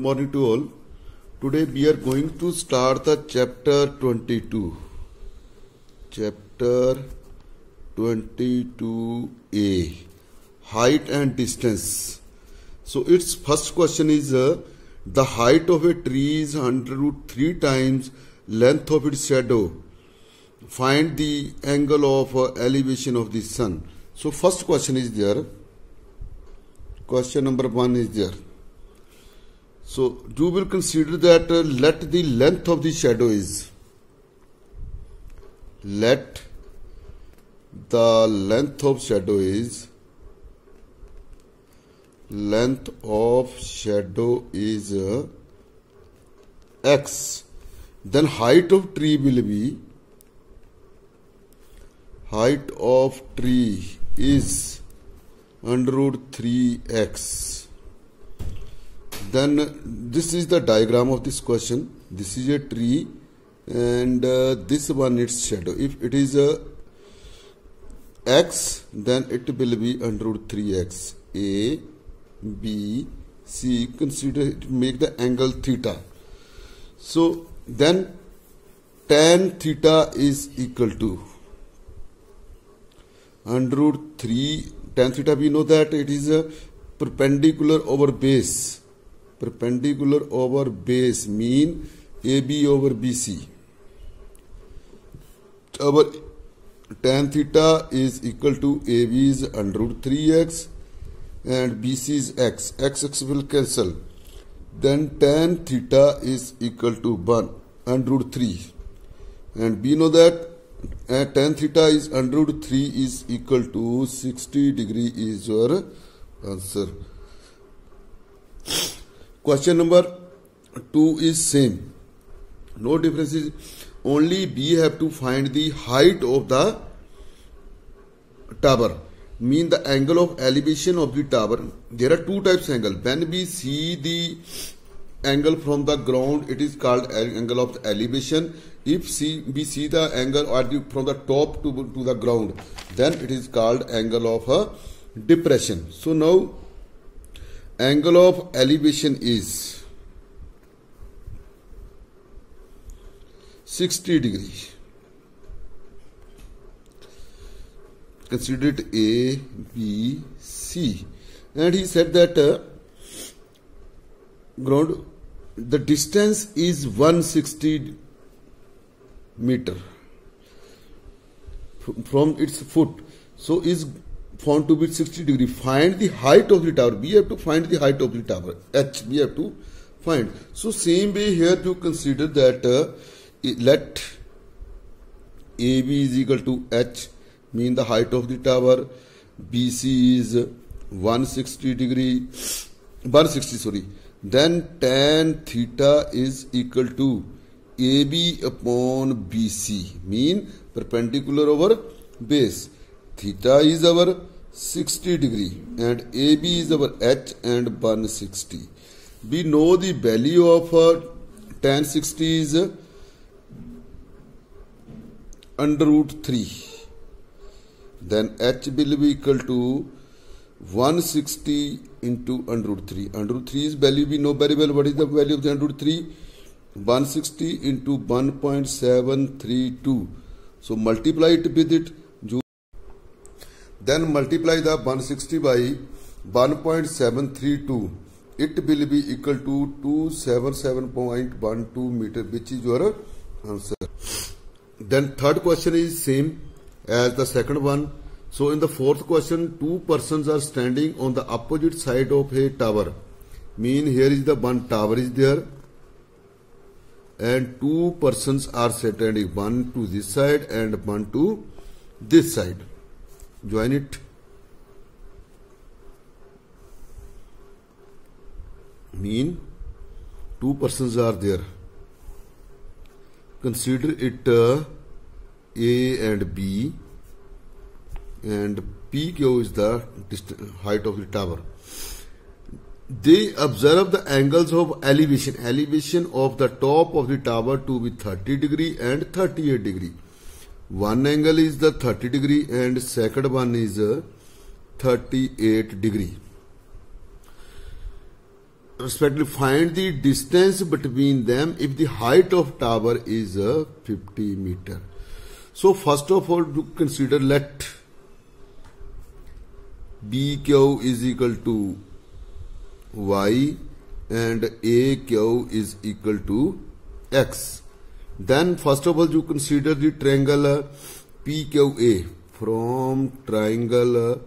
morning to all. Today we are going to start the chapter 22. Chapter 22a, height and distance. So its first question is the height of a tree is 103 times length of its shadow. Find the angle of elevation of the sun. So first question is there. Question number 1 is there. So you will consider that let the length of the shadow is. Let the length of shadow is. Length of shadow is x. Then height of tree will be. Height of tree is under root 3x. Then this is the diagram of this question. This is a tree and this one its shadow. If it is x, then it will be under root 3x. A, B, C. Consider it, make the angle theta. So then tan theta is equal to under root 3 tan theta. We know that it is a perpendicular over base. Perpendicular over base mean AB over BC. Our tan theta is equal to AB is under root 3x and BC is x. X will cancel. Then tan theta is equal to 1 under root 3. And we know that tan theta is under root 3 is equal to 60 degree is your answer. Question number 2 is same. No differences. Only we have to find the height of the tower. Mean the angle of elevation of the tower. There are two types of angle. When we see the angle from the ground, it is called angle of the elevation. If we see the angle from the top to the ground, then it is called angle of depression. So now angle of elevation is 60 degree. Consider it A, B, C. And he said that the distance is 160 meter from its foot. So is found to be 60 degree. Find the height of the tower. We have to find the height of the tower. H we have to find. So same way here to consider that let AB is equal to H, mean the height of the tower. BC is 160 degree. 160 sorry. Then tan theta is equal to AB upon BC, mean perpendicular over base. Theta is our 60 degree and AB is our H and 160. We know the value of tan 60 is under root 3. Then H will be equal to 160 into under root 3. Under root 3 is value we know very well. What is the value of the under root 3? 160 into 1.732. So multiply it with it. Then multiply the 160 by 1.732. It will be equal to 277.12 meter, which is your answer. Then third question is same as the second one. So in the fourth question, two persons are standing on the opposite side of a tower. Mean here is the one tower is there. And two persons are standing, one to this side and one to this side. Join it. Mean two persons are there. Consider it A and B, and PQ is the height of the tower. They observe the angles of elevation. Elevation of the top of the tower to be 30 degree and 38 degree. One angle is the 30 degree and second one is 38 degree. respectively find the distance between them if the height of tower is 50 meter. So first of all, to consider, let BQ is equal to Y and AQ is equal to X. Then first of all, you consider the triangle PQA. From triangle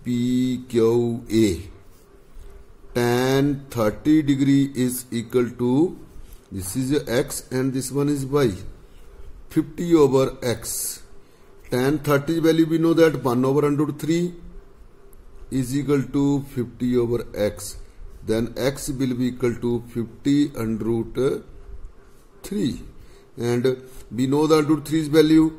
PQA, tan 30 degree is equal to, this is X and this one is Y, 50 over X. Tan 30 value we know that 1 over under root 3 is equal to 50 over X. Then X will be equal to 50 under root 3. And we know the under root 3's value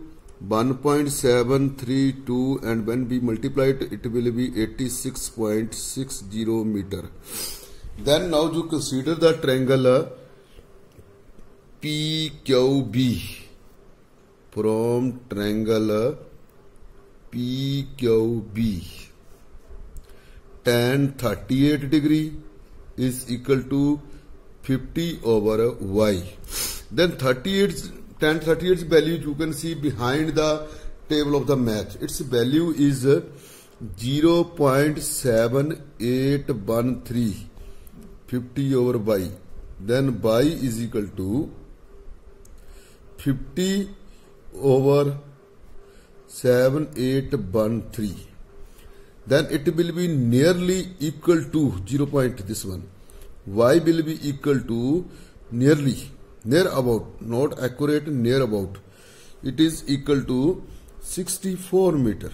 1.732, and when we multiply it, it will be 86.60 meter. Then now you consider the triangle PQB. From triangle PQB, tan 38 degree is equal to 50 over Y. Then tan 38's value you can see behind the table of the math. Its value is 0.7813, 50 over Y. Then Y is equal to 50 over 7813. Then it will be nearly equal to 0. This one. Y will be equal to nearly, near about, not accurate, near about. It is equal to 64 meter.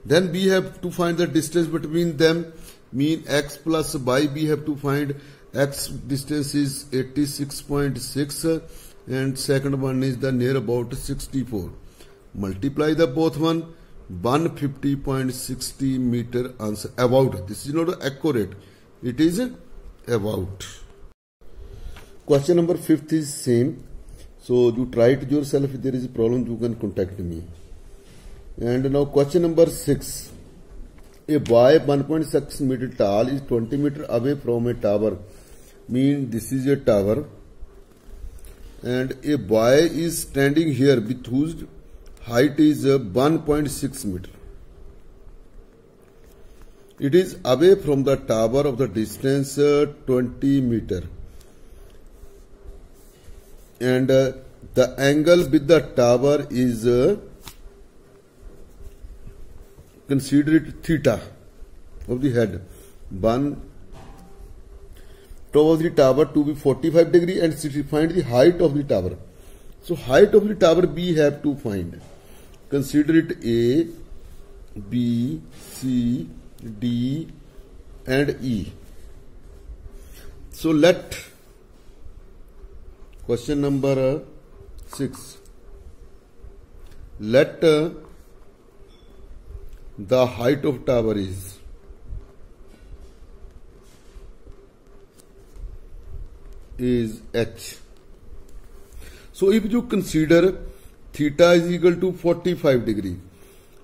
Then we have to find the distance between them, mean X plus Y. We have to find X distance is 86.6 and second one is the near about 64. Multiply the both one, 150.60 meter answer. About, this is not accurate, it is about. Question number 5th is same. So you try it yourself. If there is a problem, you can contact me. And now question number 6. A boy 1.6 meter tall is 20 meter away from a tower. Mean this is a tower. And a boy is standing here with whose height is 1.6 meter. It is away from the tower of the distance 20 meter. And the angle with the tower is consider it theta of the head. One top of the tower to be 45 degree and find the height of the tower. So height of the tower we have to find. Consider it A, B, C, D and E. So let question number 6. Let the height of tower is H. So if you consider theta is equal to 45 degree,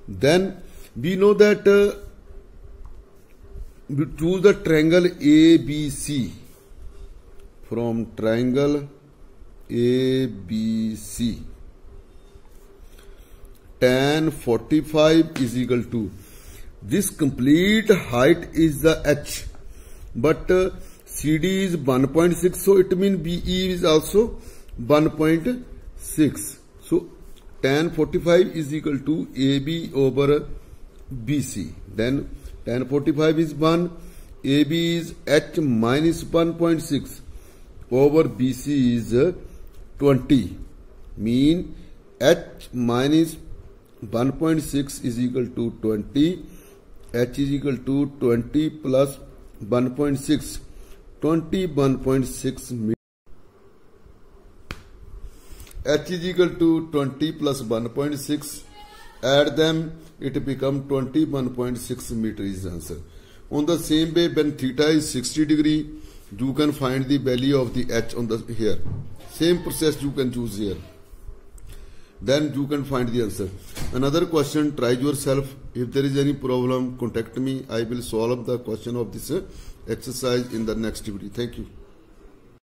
then we know that we choose the triangle ABC. From triangle ABC, tan 45 is equal to, this complete height is the H, but CD is 1.6, so it means BE is also 1.6. So tan 45 is equal to AB over BC. Then tan 45 is 1, AB is H minus 1.6 over BC is 20. Mean H minus 1.6 is equal to 20. H is equal to 20 plus 1.6. 21.6 meter. H is equal to 20 plus 1.6. Add them, it become 21.6 meter is the answer. On the same way, when theta is 60 degree, you can find the value of the H on the here. Same process you can choose here. Then you can find the answer. another question. Try yourself. If there is any problem, contact me. I will solve the question of this exercise in the next video. Thank you.